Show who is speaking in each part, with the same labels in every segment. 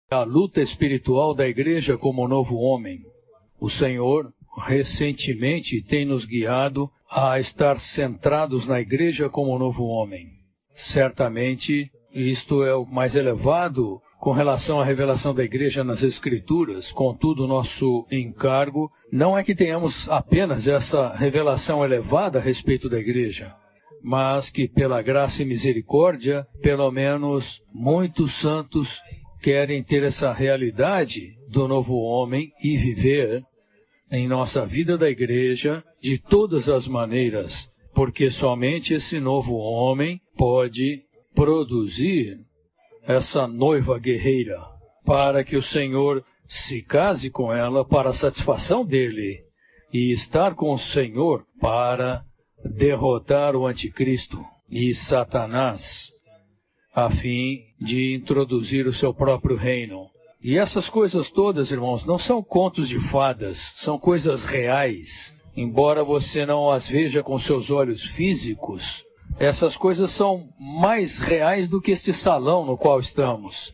Speaker 1: A luta espiritual da igreja como novo homem. O Senhor recentemente tem nos guiado a estar centrados na igreja como novo homem. Certamente, isto é o mais elevado com relação à revelação da igreja nas Escrituras. Contudo, o nosso encargo não é que tenhamos apenas essa revelação elevada a respeito da igreja, mas que pela graça e misericórdia, pelo menos muitos santos querem ter essa realidade do novo homem e viver em nossa vida da igreja de todas as maneiras, porque somente esse novo homem pode produzir essa noiva guerreira, para que o Senhor se case com ela para a satisfação dele e estar com o Senhor para derrotar o anticristo e Satanás, a fim de introduzir o seu próprio reino. E essas coisas todas, irmãos, não são contos de fadas, são coisas reais. Embora você não as veja com seus olhos físicos, essas coisas são mais reais do que este salão no qual estamos.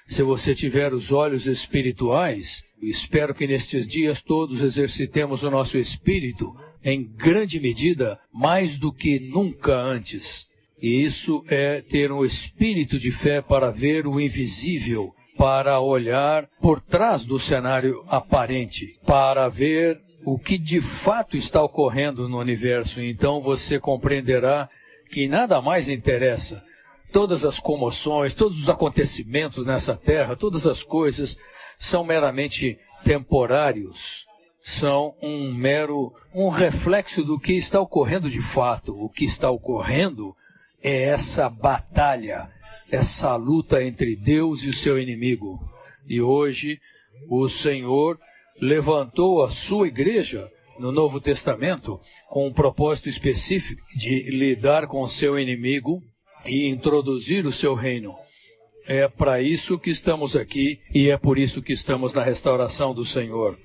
Speaker 1: Se você tiver os olhos espirituais, espero que nestes dias todos exercitemos o nosso espírito em grande medida, mais do que nunca antes. E isso é ter um espírito de fé para ver o invisível, para olhar por trás do cenário aparente, para ver o que de fato está ocorrendo no universo. Então você compreenderá que nada mais interessa. Todas as comoções, todos os acontecimentos nessa terra, todas as coisas são meramente temporários. São um reflexo do que está ocorrendo de fato. O que está ocorrendo é essa batalha, essa luta entre Deus e o seu inimigo. E hoje o Senhor levantou a sua igreja no Novo Testamento com um propósito específico de lidar com o seu inimigo e introduzir o seu reino. É para isso que estamos aqui e é por isso que estamos na restauração do Senhor.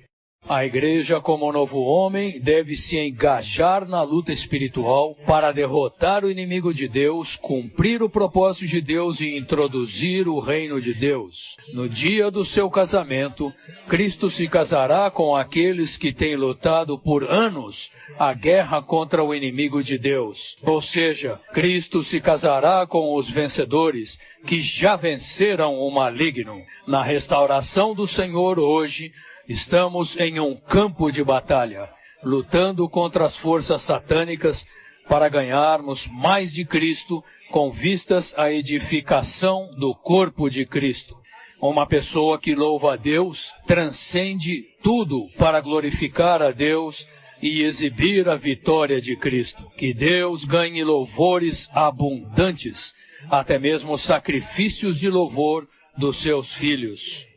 Speaker 1: A igreja, como novo homem, deve se engajar na luta espiritual para derrotar o inimigo de Deus, cumprir o propósito de Deus e introduzir o reino de Deus. No dia do seu casamento, Cristo se casará com aqueles que têm lutado por anos a guerra contra o inimigo de Deus. Ou seja, Cristo se casará com os vencedores que já venceram o maligno. Na restauração do Senhor hoje, estamos em um campo de batalha, lutando contra as forças satânicas para ganharmos mais de Cristo com vistas à edificação do corpo de Cristo. Uma pessoa que louva a Deus transcende tudo para glorificar a Deus e exibir a vitória de Cristo. Que Deus ganhe louvores abundantes, até mesmo sacrifícios de louvor dos seus filhos.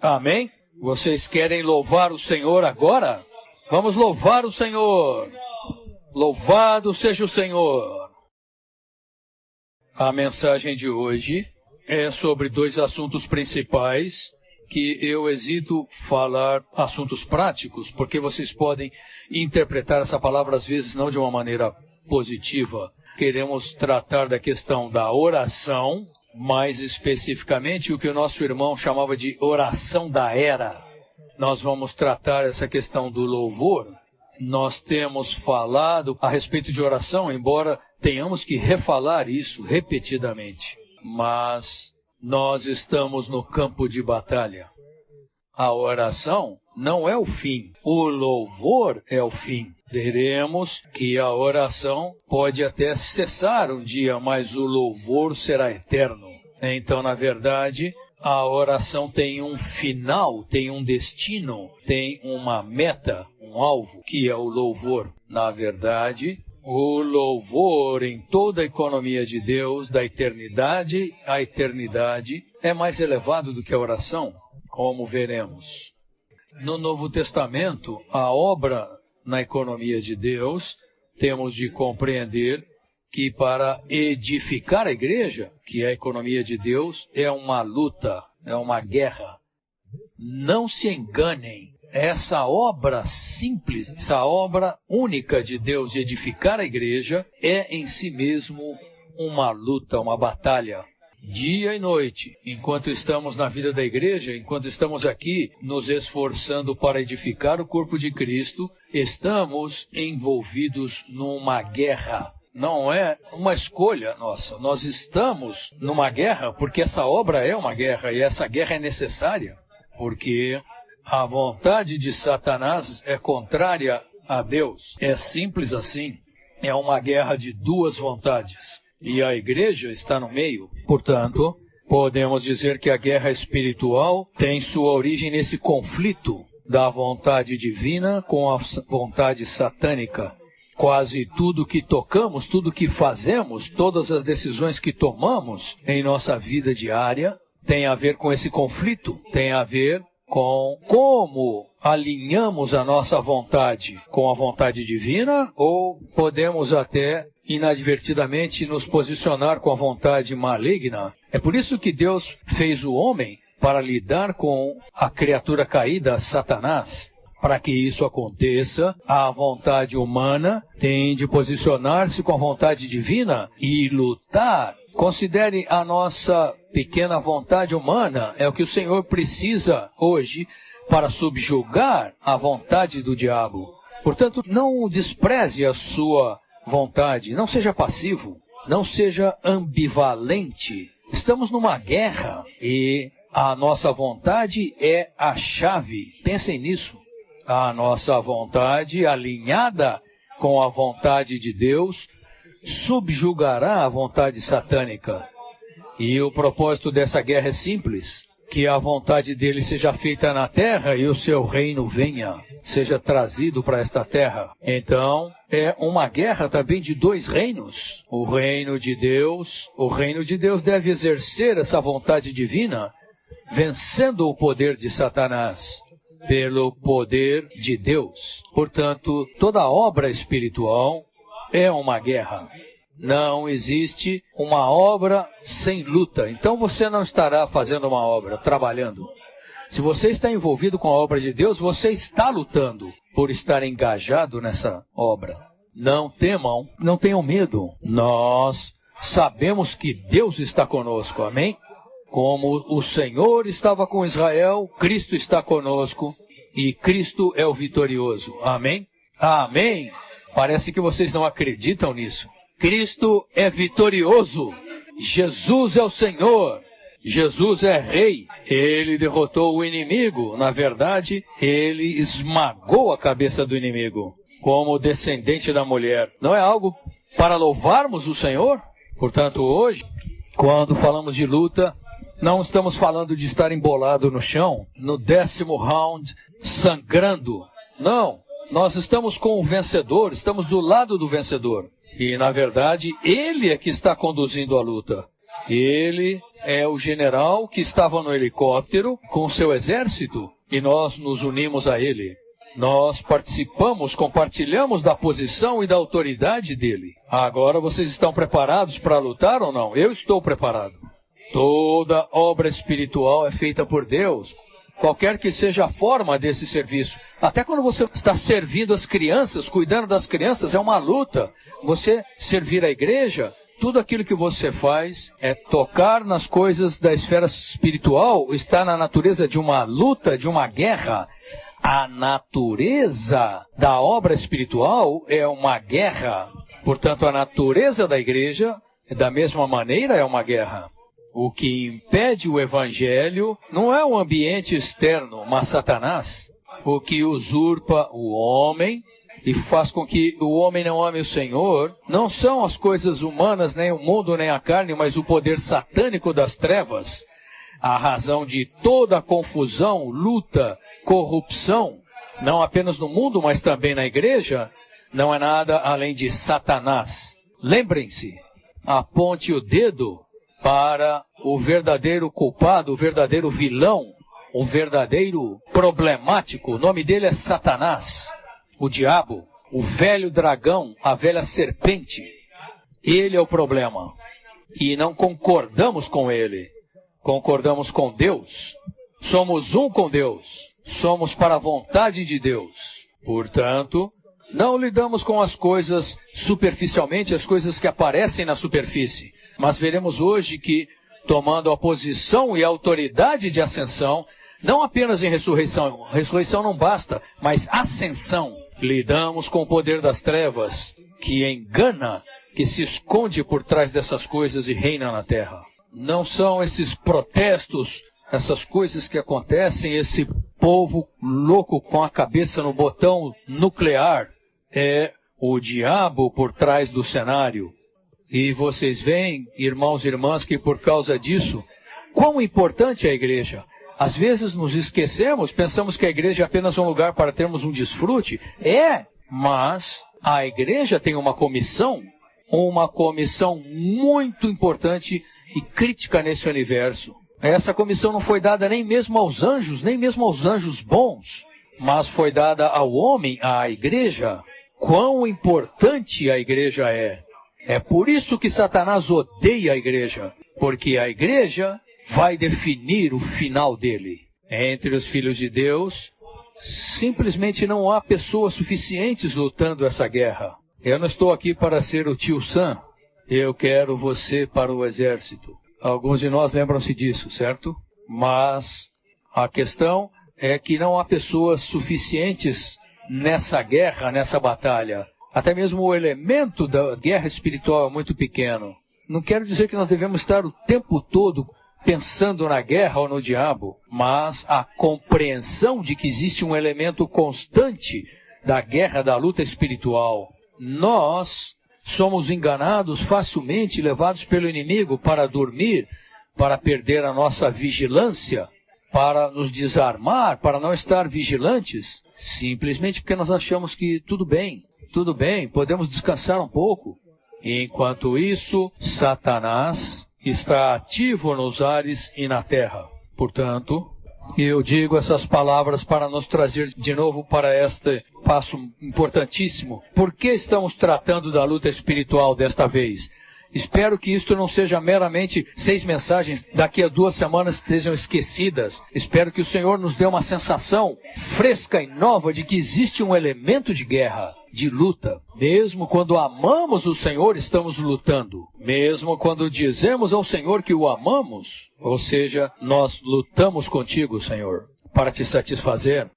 Speaker 1: Amém? Vocês querem louvar o Senhor agora? Vamos louvar o Senhor! Louvado seja o Senhor! A mensagem de hoje é sobre dois assuntos principais que eu hesito falar assuntos práticos, porque vocês podem interpretar essa palavra às vezes não de uma maneira positiva. Queremos tratar da questão da oração, mais especificamente o que o nosso irmão chamava de oração da era. Nós vamos tratar essa questão do louvor. Nós temos falado a respeito de oração, embora tenhamos que refalar isso repetidamente. Mas nós estamos no campo de batalha. A oração não é o fim, o louvor é o fim. Veremos que a oração pode até cessar um dia, mas o louvor será eterno. Então, na verdade, a oração tem um final, tem um destino, tem uma meta, um alvo, que é o louvor. Na verdade, o louvor em toda a economia de Deus, da eternidade à eternidade, é mais elevado do que a oração, como veremos. No Novo Testamento, a obra na economia de Deus, temos de compreender que para edificar a igreja, que é a economia de Deus, é uma luta, é uma guerra. Não se enganem, essa obra simples, essa obra única de Deus de edificar a igreja, é em si mesmo uma luta, uma batalha. dia e noite, enquanto estamos na vida da igreja, enquanto estamos aqui nos esforçando para edificar o corpo de Cristo, estamos envolvidos numa guerra. Não é uma escolha nossa. Nós estamos numa guerra porque essa obra é uma guerra e essa guerra é necessária, porque a vontade de Satanás é contrária a Deus. É simples assim. É uma guerra de duas vontades. E a igreja está no meio. Portanto, podemos dizer que a guerra espiritual tem sua origem nesse conflito da vontade divina com a vontade satânica. Quase tudo que tocamos, tudo que fazemos, todas as decisões que tomamos em nossa vida diária tem a ver com esse conflito, tem a ver com como alinhamos a nossa vontade com a vontade divina ou podemos até inadvertidamente nos posicionar com a vontade maligna. É por isso que Deus fez o homem para lidar com a criatura caída, Satanás. Para que isso aconteça, a vontade humana tem de posicionar-se com a vontade divina e lutar. Considere a nossa pequena vontade humana, é o que o Senhor precisa hoje para subjugar a vontade do diabo. Portanto, não despreze a sua vontade, não seja passivo, não seja ambivalente. Estamos numa guerra e a nossa vontade é a chave. Pensem nisso. A nossa vontade, alinhada com a vontade de Deus, subjugará a vontade satânica. E o propósito dessa guerra é simples, que a vontade dele seja feita na terra e o seu reino venha, seja trazido para esta terra. Então, é uma guerra também de dois reinos. O reino de Deus deve exercer essa vontade divina, vencendo o poder de Satanás pelo poder de Deus. Portanto, toda obra espiritual é uma guerra. Não existe uma obra sem luta. Então você não estará fazendo uma obra, trabalhando. Se você está envolvido com a obra de Deus, você está lutando por estar engajado nessa obra. Não temam, não tenham medo. Nós sabemos que Deus está conosco, amém? Como o Senhor estava com Israel, Cristo está conosco e Cristo é o vitorioso. Amém? Amém! Parece que vocês não acreditam nisso. Cristo é vitorioso. Jesus é o Senhor. Jesus é rei. Ele derrotou o inimigo. Na verdade, ele esmagou a cabeça do inimigo como descendente da mulher. Não é algo para louvarmos o Senhor? Portanto, hoje, quando falamos de luta, não estamos falando de estar embolado no chão, no 10º round, sangrando. Não, nós estamos com o vencedor, estamos do lado do vencedor. E, na verdade, ele é que está conduzindo a luta. Ele é o general que estava no helicóptero com seu exército e nós nos unimos a ele. Nós participamos, compartilhamos da posição e da autoridade dele. Agora vocês estão preparados para lutar ou não? Eu estou preparado. Toda obra espiritual é feita por Deus, qualquer que seja a forma desse serviço. Até quando você está servindo as crianças, cuidando das crianças, é uma luta. Você servir a igreja, tudo aquilo que você faz é tocar nas coisas da esfera espiritual, está na natureza de uma luta, de uma guerra. A natureza da obra espiritual é uma guerra. Portanto, a natureza da igreja, da mesma maneira, é uma guerra. O que impede o evangelho não é o ambiente externo, mas Satanás. O que usurpa o homem e faz com que o homem não ame o Senhor, não são as coisas humanas, nem o mundo, nem a carne, mas o poder satânico das trevas. A razão de toda a confusão, luta, corrupção, não apenas no mundo, mas também na igreja, não é nada além de Satanás. Lembrem-se, aponte o dedo para o verdadeiro culpado, o verdadeiro vilão, o verdadeiro problemático. O nome dele é Satanás, o diabo, o velho dragão, a velha serpente. Ele é o problema. E não concordamos com ele. Concordamos com Deus. Somos um com Deus. Somos para a vontade de Deus. Portanto, não lidamos com as coisas superficialmente, as coisas que aparecem na superfície. Mas veremos hoje que tomando a posição e a autoridade de ascensão, não apenas em ressurreição. Ressurreição não basta, mas ascensão. Lidamos com o poder das trevas, que engana, que se esconde por trás dessas coisas e reina na terra. Não são esses protestos, essas coisas que acontecem, esse povo louco com a cabeça no botão nuclear. É o diabo por trás do cenário. E vocês veem, irmãos e irmãs, que por causa disso, quão importante é a igreja. Às vezes nos esquecemos, pensamos que a igreja é apenas um lugar para termos um desfrute. Mas a igreja tem uma comissão muito importante e crítica nesse universo. Essa comissão não foi dada nem mesmo aos anjos bons, mas foi dada ao homem, à igreja. Quão importante a igreja é. É por isso que Satanás odeia a igreja, porque a igreja vai definir o final dele. Entre os filhos de Deus, simplesmente não há pessoas suficientes lutando essa guerra. Eu não estou aqui para ser o tio Sam. Eu quero você para o exército. Alguns de nós lembram-se disso, certo? Mas a questão é que não há pessoas suficientes nessa guerra, nessa batalha. Até mesmo o elemento da guerra espiritual é muito pequeno. Não quero dizer que nós devemos estar o tempo todo pensando na guerra ou no diabo, mas a compreensão de que existe um elemento constante da guerra, da luta espiritual. Nós somos enganados facilmente, levados pelo inimigo para dormir, para perder a nossa vigilância, para nos desarmar, para não estar vigilantes, simplesmente porque nós achamos que tudo bem, podemos descansar um pouco. Enquanto isso, Satanás está ativo nos ares e na terra. Portanto, eu digo essas palavras para nos trazer de novo para este passo importantíssimo. Por que estamos tratando da luta espiritual desta vez? Espero que isto não seja meramente 6 mensagens, daqui a 2 semanas estejam esquecidas. Espero que o Senhor nos dê uma sensação fresca e nova de que existe um elemento de guerra, de luta. Mesmo quando amamos o Senhor, estamos lutando. Mesmo quando dizemos ao Senhor que o amamos, ou seja, nós lutamos contigo, Senhor, para te satisfazer.